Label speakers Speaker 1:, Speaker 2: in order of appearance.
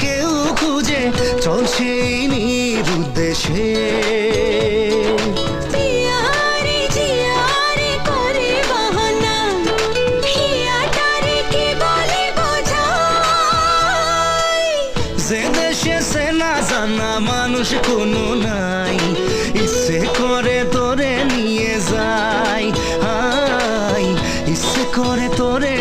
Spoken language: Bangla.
Speaker 1: কেউ খুঁজে চলছে এই নিরুদ্দেশে। যে দেশে সে না জানা মানুষ কোনো নাই, ইচ্ছে করে তোরে নিয়ে যাই, ইচ্ছে করে তোরে